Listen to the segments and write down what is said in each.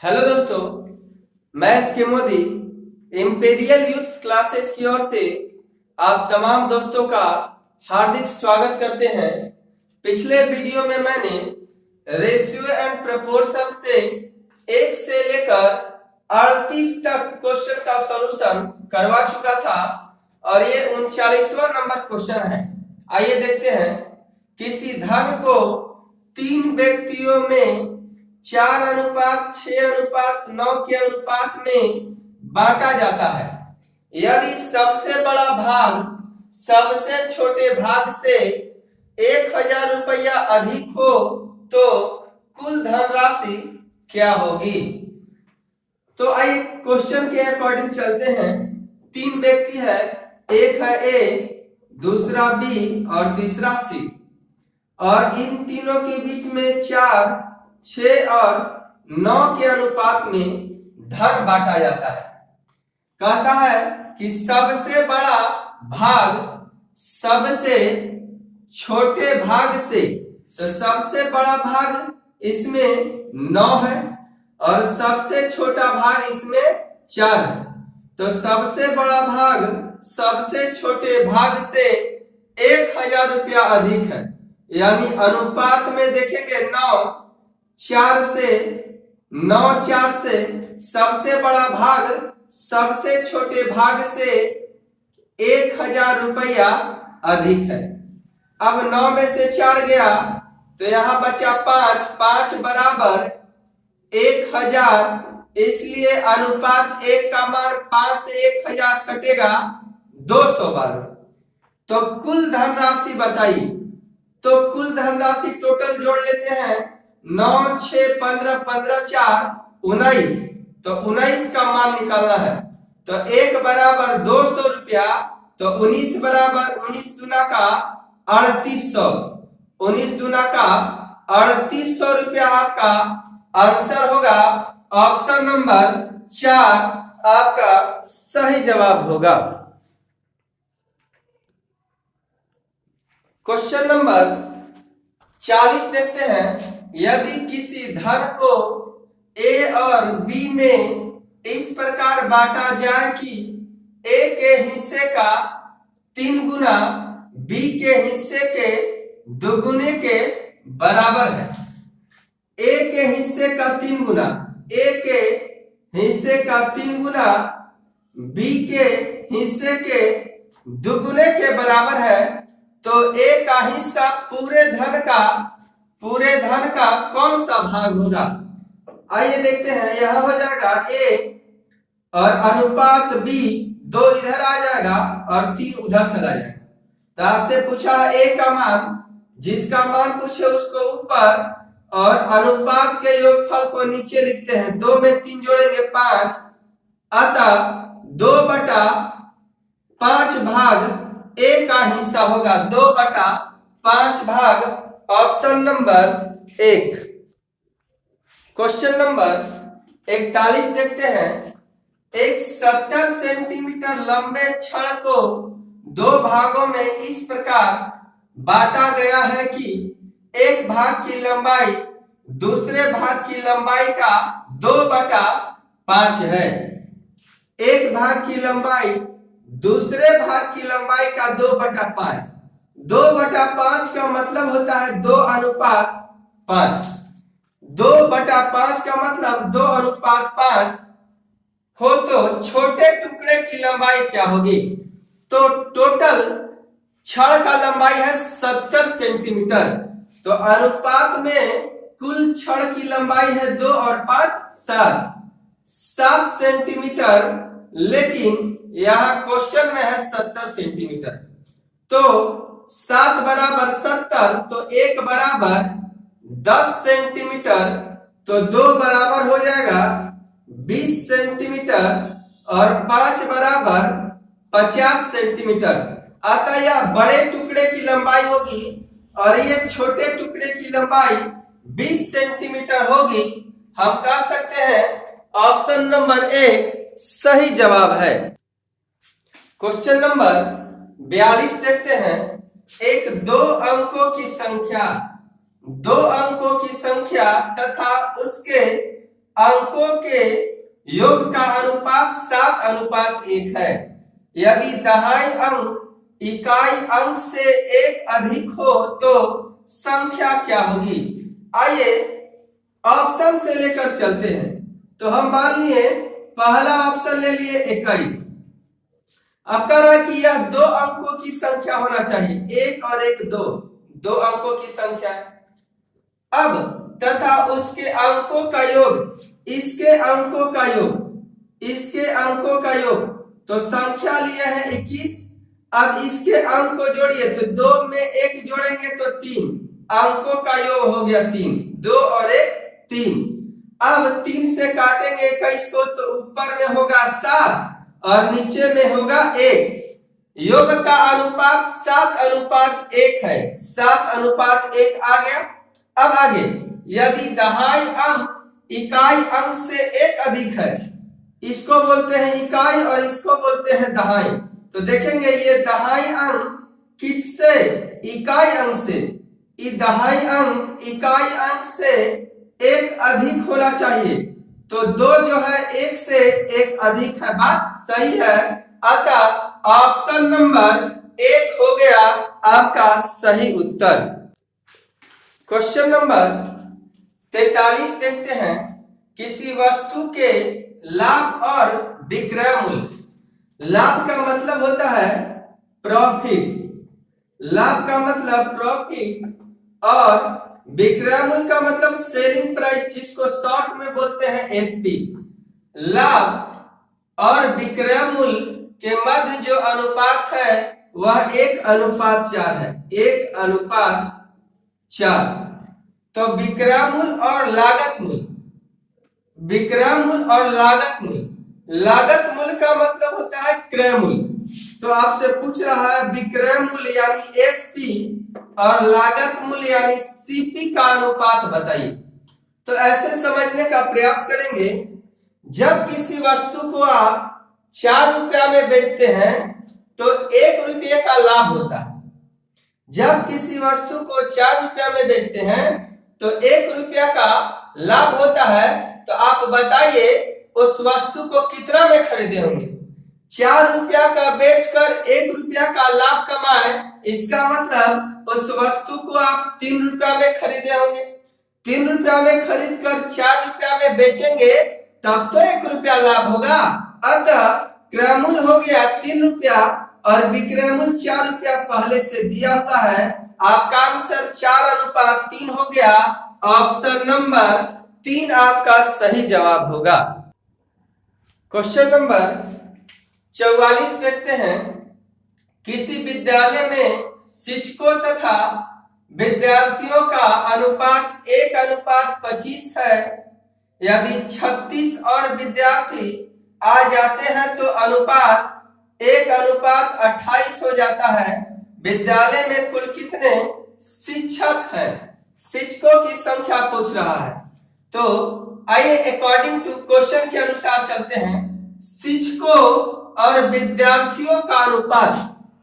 Hello दोस्तों, मैं S K Modi imperial youth classes की ओर से आप तमाम दोस्तों का हार्दिक स्वागत करते हैं। पिछले वीडियो में मैंने रेशियो एंड प्रोपोर्शन से 1 से लेकर 38 तक क्वेश्चन का सॉल्यूशन करवा चुका था और ये 39वां नंबर क्वेश्चन है। आइए देखते हैं। किसी धन को 3 व्यक्तियों में 4:6:9 के अनुपात में बांटा जाता है। यदि सबसे बड़ा भाग सबसे छोटे भाग से 1000 रुपया अधिक हो तो कुल धनराशि क्या होगी। तो आइए क्वेश्चन के अकॉर्डिंग चलते हैं। 3 व्यक्ति है, एक है ए, दूसरा बी और तीसरा सी, और इन तीनों के बीच में 4, 6 और 9 के अनुपात में धन बांटा जाता है। कहता है कि सबसे बड़ा भाग सबसे छोटे भाग से, तो सबसे बड़ा भाग इसमें 9 है और सबसे छोटा भाग इसमें 4 है। तो सबसे बड़ा भाग सबसे छोटे भाग से 1000 रुपया अधिक है, यानी अनुपात में देखेंगे 9:4 से सबसे बड़ा भाग सबसे छोटे भाग से 1000 रुपया अधिक है। अब 9 में से 4 गया तो यहां बचा 5 बराबर 1000, इसलिए अनुपात 1 का मान 5 से 1000 कटेगा 200 बार। तो कुल धनराशि बताइए। तो कुल धनराशि टोटल जोड़ लेते हैं। 9, 6, 15, 15, 4, 19। तो 19 का मान निकालना है। तो 1 बराबर 200 रुपया, तो 19 बराबर 19 दूना का 3800। 19 दूना का 3800 रुपया आपका आंसर होगा। ऑप्शन नंबर 4 आपका सही जवाब होगा। क्वेश्चन नंबर 40 देखते हैं। यदि किसी धन को ए और बी में इस प्रकार बांटा जाए कि ए के हिस्से का 3 गुना बी के हिस्से के 2 गुने के बराबर है। ए के हिस्से का 3 गुना, ए के हिस्से का 3 गुना बी के हिस्से के 2 गुने के बराबर है, तो ए का हिस्सा पूरे धन का कौन सा भाग होगा। आइए देखते हैं। यह हो जाएगा ए और अनुपात बी, 2 इधर आ जाएगा और 3 उधर चला जाएगा। तो आपसे पूछा है ए का मान, जिसका मान पूछे उसको ऊपर और अनुपात के योगफल को नीचे लिखते हैं। 2 में 3 जोड़ेंगे 5, अतः 2/5 भाग ए का हिस्सा होगा। 2/5 भाग ऑप्शन नंबर 1। क्वेश्चन नंबर 41 देखते हैं। एक 70 सेंटीमीटर लंबे छड़ को 2 भागों में इस प्रकार बांटा गया है कि एक भाग की लंबाई दूसरे भाग की लंबाई का 2/5 है। एक भाग की लंबाई दूसरे भाग की लंबाई का 2/5। 2/5 का मतलब होता है 2:5। 2/5 का मतलब 2:5 हो तो छोटे टुकड़े की लंबाई क्या होगी। तो टोटल छड़ का लंबाई है 70 सेंटीमीटर। तो अनुपात में कुल छड़ की लंबाई है 2 और 5 7 सेंटीमीटर, लेकिन यहाँ क्वेश्चन में है 70 सेंटीमीटर। तो 7 बराबर 70, तो 1 बराबर 10 सेंटीमीटर, तो 2 बराबर हो जाएगा 20 सेंटीमीटर और 5 बराबर 50 सेंटीमीटर। अतः यह बड़े टुकड़े की लंबाई होगी और ये छोटे टुकड़े की लंबाई 20 सेंटीमीटर होगी। हम कह सकते हैं ऑप्शन नंबर 1 सही जवाब है। क्वेश्चन नंबर 42 देखते हैं। एक 2 अंकों की संख्या तथा उसके अंकों के योग का अनुपात 7:1 है। यदि दहाई अंक इकाई अंक से एक अधिक हो तो संख्या क्या होगी? आइए ऑप्शन से लेकर चलते हैं। तो हम मान लिए पहला ऑप्शन ले लिए 21। अब कह रहा है कि यह 2 अंकों की संख्या होना चाहिए, 1 और 1 2 अंकों की संख्या है। अब तथा उसके अंकों का योग, इसके अंकों का योग, इसके अंकों का योग, तो संख्या लिया है 21। अब इसके अंक को जोड़िए तो 2 में 1 जोड़ेंगे तो 3, अंकों का योग हो गया 3, 2 और 1 3। अब 3 से काटेंगे 21 को तो ऊपर में होगा 7 और नीचे में होगा 1। योग का अनुपात 7:1 है, 7:1 आ गया। अब आगे, यदि दहाई अंक इकाई अंक से एक अधिक है, इसको बोलते हैं इकाई और इसको बोलते हैं दहाई। तो देखेंगे ये दहाई अंक किससे? इकाई अंक से। दहाई अंक इकाई अंक से एक अधिक होना चाहिए, तो 2 जो है 1 से 1 अधिक है, बात सही है। अतः ऑप्शन नंबर 1 हो गया आपका सही उत्तर। क्वेश्चन नंबर 43 देखते हैं। किसी वस्तु के लाभ और विक्रय मूल्य। लाभ का मतलब होता है प्रॉफिट, लाभ का मतलब प्रॉफिट, और विक्रय मूल्य का मतलब सेलिंग प्राइस, जिसको शॉर्ट में बोलते हैं एसपी। लाभ और विक्रय मूल्य के मध्य जो अनुपात है वह 1:4 है, 1:4। तो विक्रय मूल्य और लागत मूल्य, विक्रय मूल्य और लागत मूल्य, लागत मूल्य का मतलब होता है क्रय मूल्य। तो आपसे पूछ रहा है विक्रय मूल्य यानी एसपी और लागत मूल्य यानी सीपी का अनुपात बताइए। तो ऐसे समझने का प्रयास करेंगे। जब किसी वस्तु को आप 4 रुपया में बेचते हैं तो 1 रुपये का लाभ होता है। जब किसी वस्तु को 4 रुपया में बेचते हैं तो 1 रुपया का लाभ होता है। तो आप बताइए उस वस्तु को कितना में खरीदे होंगे? 4 रुपया का बेचकर 1 रुपया का लाभ कमाए, इसका मतलब उस वस्तु को आप 3 रुपया में खरीदे होंगे। 3 रुपया में खरीद कर 4 रुपया में बेचेंगे तब तो 1 रुपया लाभ होगा। अतः क्रय मूल्य हो गया 3 रुपया और विक्रय मूल्य 4 रुपया पहले से दिया हुआ है। आपका आंसर 4:3 हो गया। ऑप्शन नंबर 3 आपका सही जवाब होगा। क्वेश्चन नंबर 44 देखते हैं। किसी विद्यालय में शिक्षकों तथा विद्यार्थियों का अनुपात 1:25 है। यदि 36 और विद्यार्थी आ जाते हैं तो अनुपात 1:28 हो जाता है। विद्यालय में कुल कितने शिक्षक हैं? शिक्षकों की संख्या पूछ रहा है। तो आइए अकॉर्डिंग टू क्वेश्चन के अनुसार चलते हैं। शिक्षकों और विद्यार्थियों का अनुपात,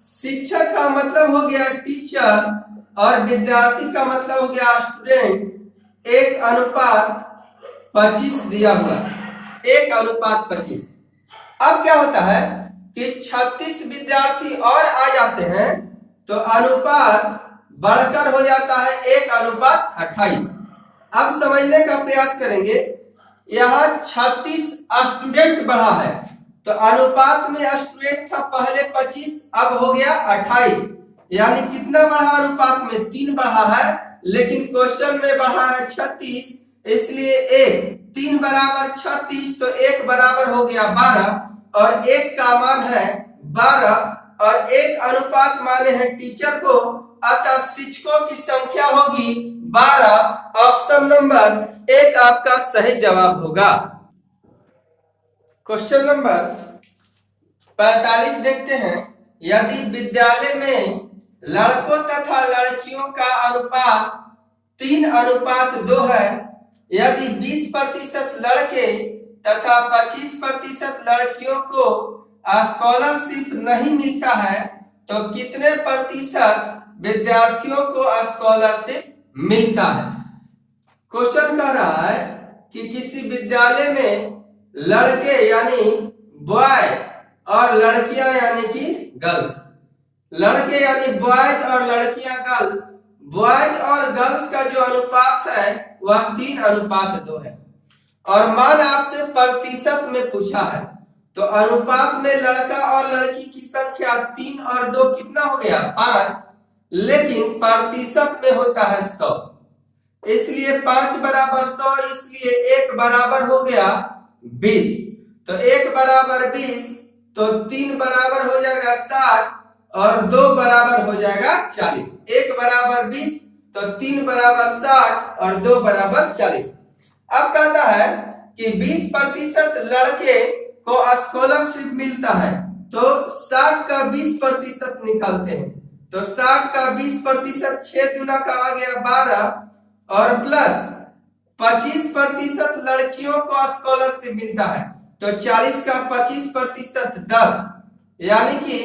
शिक्षक का मतलब हो गया टीचर और विद्यार्थी का मतलब हो गया स्टूडेंट। 1:25 दिया हुआ, 1:25। अब क्या होता है कि 36 विद्यार्थी और आ जाते हैं तो अनुपात बढ़कर हो जाता है 1:28। अब समझने का प्रयास करेंगे। यहाँ 36 स्टूडेंट बढ़ा है तो अनुपात में स्टूडेंट था पहले 25, अब हो गया 28, यानी कितना बढ़ा अनुपात में? 3 बढ़ा है, लेकिन क्वेश्चन में बढ़ा है 36, इसलिए 3 बराबर 36 तो 1 बराबर हो गया 12 और 1 का मान है 12 और 1 अनुपात माने हैं टीचर को, अतः शिक्षकों की संख्या होगी 12। ऑप्शन नंबर 1 आपका सही जवाब होगा। क्वेश्चन नंबर 45 देखते हैं। यदि विद्यालय में लड़कों तथा लड़कियों का अनुपात 3:2 है, यदि 20% लड़के तथा 25% लड़कियों को स्कॉलरशिप नहीं मिलता है तो कितने प्रतिशत विद्यार्थियों को स्कॉलरशिप मिलता है? क्वेश्चन कह रहा है कि किसी विद्यालय में लड़के यानी बॉय और लड़कियां यानी कि गर्ल्स, लड़के यानी बॉयज और लड़कियां गर्ल्स, बॉयज और गर्ल्स का जो अनुपात है वह 3:2 है। और मान आपसे प्रतिशत में पूछा है, तो अनुपात में लड़का और लड़की की संख्या 3 और 2 कितना हो गया 5, लेकिन प्रतिशत में होता है 100, इसलिए 5 बराबर 100, इसलिए 1 बराबर हो गया 20। तो 1 बराबर 20, तो 3 बराबर हो जाएगा 60 और 2 बराबर हो जाएगा 40। 1 बराबर 20, तो 3 बराबर 60 और 2 बराबर 40। अब कहता है कि 20% लड़के को स्कॉलरशिप मिलता है, तो 60 का 20% निकालते हैं। तो 60 का 20%, 6 दूना का आ गया 12 और प्लस 25% लड़कियों को स्कॉलरशिप मिलता है, तो 40 का 25% 10, यानी कि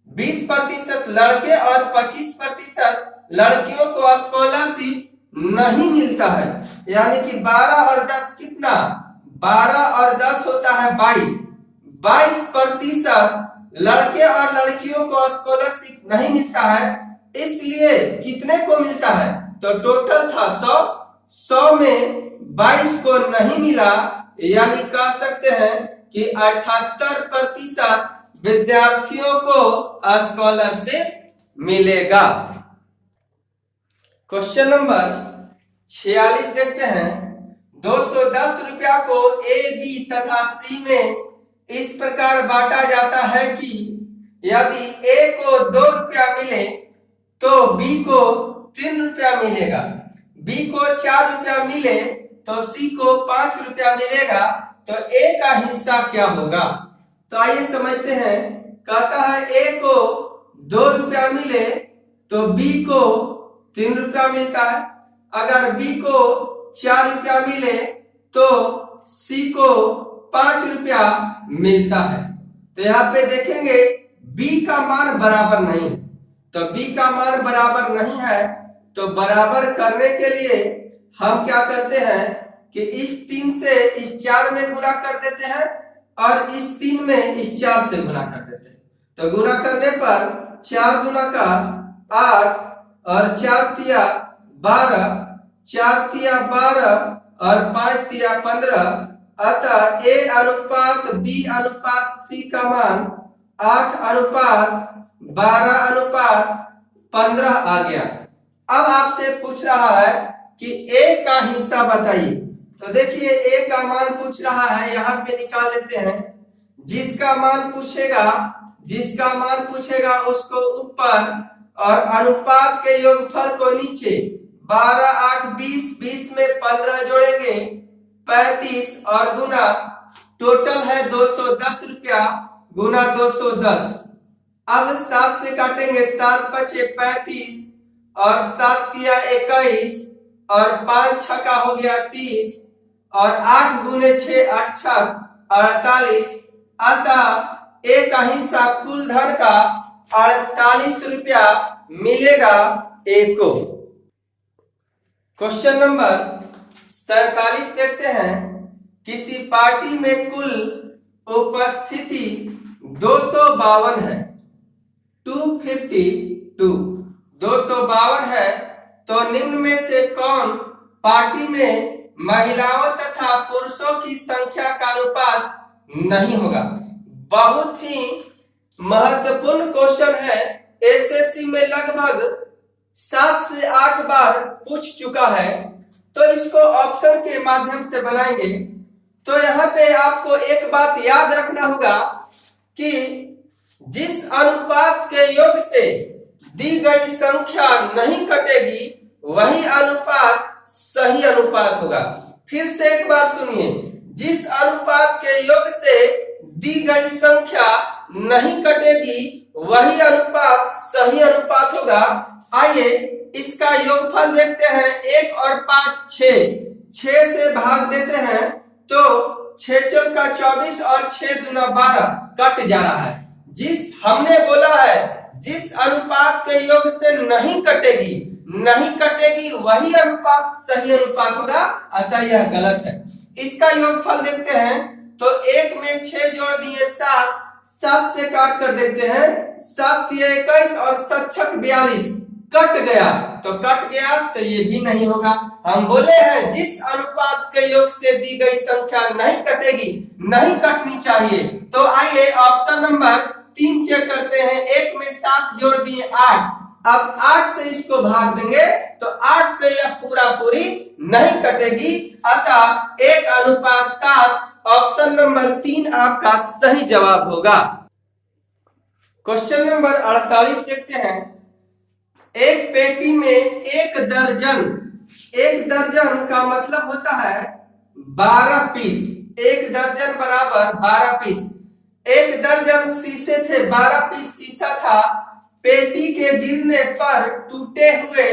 20% लड़के और 25% लड़कियों को स्कॉलरशिप नहीं मिलता है, यानी कि 12 और 10 कितना, 12 और 10 होता है 22। 22% लड़के और लड़कियों को स्कॉलरशिप नहीं मिलता है, इसलिए कितने को मिलता है, तो टोटल था 100, 100 में 22 को नहीं मिला, यानी कह सकते हैं कि 78% विद्यार्थियों को स्कॉलरशिप मिलेगा। क्वेश्चन नंबर 46 देखते हैं। 210 रुपया को ए, बी तथा सी में इस प्रकार बांटा जाता है कि यदि ए को 2 रुपया मिले तो बी को 3 रुपया मिलेगा, बी को 4 रुपया मिले तो सी को 5 रुपया मिलेगा, तो ए का हिस्सा क्या होगा। तो आइए समझते हैं। कहता है ए को 2 रुपया मिले तो बी को 3 रुपया मिलता है, अगर बी को 4 रुपया मिले तो सी को 5 रुपया मिलता है। तो यहाँ पे देखेंगे बी का मान बराबर नहीं है, तो बी का मान बराबर नहीं है, तो बराबर करने के लिए हम क्या करते हैं कि इस 3 से इस 4 में गुना कर देते हैं और इस 3 में इस 4 से गुना कर देते हैं। तो गुना करने पर 4 दूना का 8 और 4 तिया 12, 4 तिया 12 और 5 तिया 15, अतः ए अनुपात बी अनुपात सी का मान 8 अनुपात 12 अनुपात 15 आ गया। अब आपसे पूछ रहा है कि ए का हिस्सा बताइए। तो देखिए ए का मान पूछ रहा है, यहाँ पे निकाल देते हैं। जिसका मान पूछेगा उसको ऊपर और अनुपात के योगफल को नीचे। 12 8 20, 20 में 15 जोड़ेंगे 35 और गुना टोटल है 210 रुपया गुना 210। अब 7 से काटेंगे, 7 पचे 35 और 7 तिया 21 और 5 छक्का हो गया 30 और 8 गुने 6 8 छक 48। अतः ए का हिस्सा कुल धन का 48 रुपया मिलेगा ए को। क्वेश्चन नंबर 47 देखते हैं। किसी पार्टी में कुल उपस्थिति 252 है, 252 है, तो निम्न में से कौन पार्टी में महिलाओं तथा पुरुषों की संख्या का अनुपात नहीं होगा। बहुत ही महत्वपूर्ण क्वेश्चन है, एसएससी में लगभग 7 से 8 बार पूछ चुका है, तो इसको ऑप्शन के माध्यम से बनाएंगे। तो यहाँ पे आपको एक बात याद रखना होगा कि जिस अनुपात के योग से दी गई संख्या नहीं कटेगी वही अनुपात सही अनुपात होगा। फिर से एक बार सुनिए, जिस अनुपात के योग से दी गई संख्या नहीं कटेगी वही अनुपात सही अनुपात होगा। आइए इसका योगफल देखते हैं। 1 और 5 6 से भाग देते हैं तो 6 चौक का 24 और 6 दूना 12 कट जा रहा है। जिस हमने बोला है जिस अनुपात के योग से नहीं कटेगी नहीं कटेगी वही अनुपात सही अनुपात होगा, अतः यह गलत है। इसका योगफल देखते हैं तो 1 में 6 जोड़ दिए 7, 7 से काट कर देखते हैं, 7 तिया 21 और 7 42 कट गया, तो कट गया तो ये भी नहीं होगा। हम बोले हैं जिस अनुपात के योग से दी गई संख्या नहीं कटेगी, नहीं कटनी चाहिए। तो आइए ऑप्शन नंबर 3 चेक करते हैं। 1 में 7 जोड़ दिए 8, अब 8 से इसको भाग देंगे तो 8 से यह पूरा पूरी नहीं कटेगी, अतः 1:7 ऑप्शन नंबर 3 आपका सही जवाब होगा। क्वेश्चन नंबर 48 देखते हैं। एक पेटी में 1 दर्जन, 1 दर्जन का मतलब होता है 12 पीस, 1 दर्जन बराबर 12 पीस। 1 दर्जन शीशे थे, 12 पीस शीशा था। पेटी के गिरने पर टूटे हुए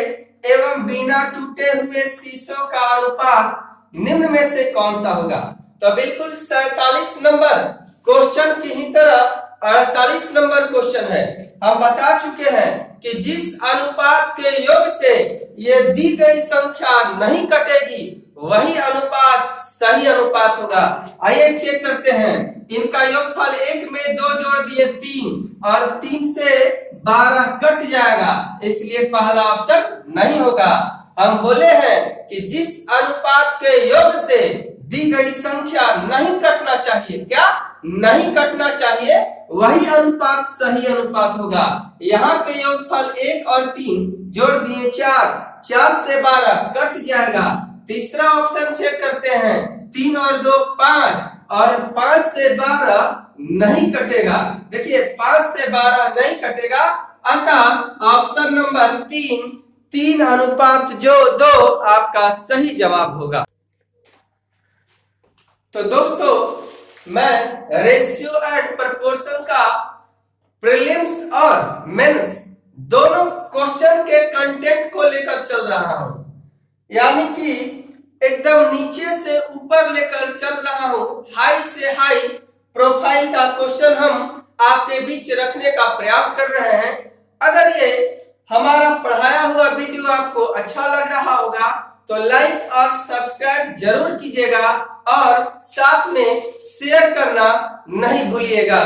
एवं बिना टूटे हुए शीशों का अनुपात निम्न में से कौन सा होगा? तो बिल्कुल 47 नंबर क्वेश्चन की ही तरह 48 नंबर क्वेश्चन है। हम बता चुके हैं कि जिस अनुपात के योग से ये दी गई संख्या नहीं कटेगी वही अनुपात सही अनुपात होगा। आइए चेक करते हैं। इनका योगफल 1 में 2 जोड़ दिए 3 और 3 से 12 कट जाएगा, इसलिए पहला ऑप्शन नहीं होगा। हम बोले हैं कि जिस अनुपात के योग से दी गई संख्या नहीं कटना चाहिए, क्या नहीं कटना चाहिए, वही अनुपात सही अनुपात होगा। यहाँ पे योगफल 1 और 3 जोड़ दिए 4, 4 से 12 कट जाएगा। तीसरा ऑप्शन चेक करते हैं। 3 और 2 5 और 5 से 12 नहीं कटेगा। देखिए 5 से 12 नहीं कटेगा, अतः ऑप्शन नंबर 3:2 आपका सही जवाब होगा। तो दोस्तों मैं रेशियो एंड प्रोपोर्शन का प्रीलिम्स और मेंस दोनों क्वेश्चन के कंटेंट को लेकर चल रहा हूं, यानी कि एकदम नीचे से ऊपर लेकर चल रहा हूं। हाई से हाई प्रोफाइल का क्वेश्चन हम आपके बीच रखने का प्रयास कर रहे हैं। अगर ये हमारा पढ़ाया हुआ वीडियो आपको अच्छा लग रहा होगा तो लाइक और सब्सक्राइब जरूर कीजिएगा और साथ में शेयर करना नहीं भूलिएगा।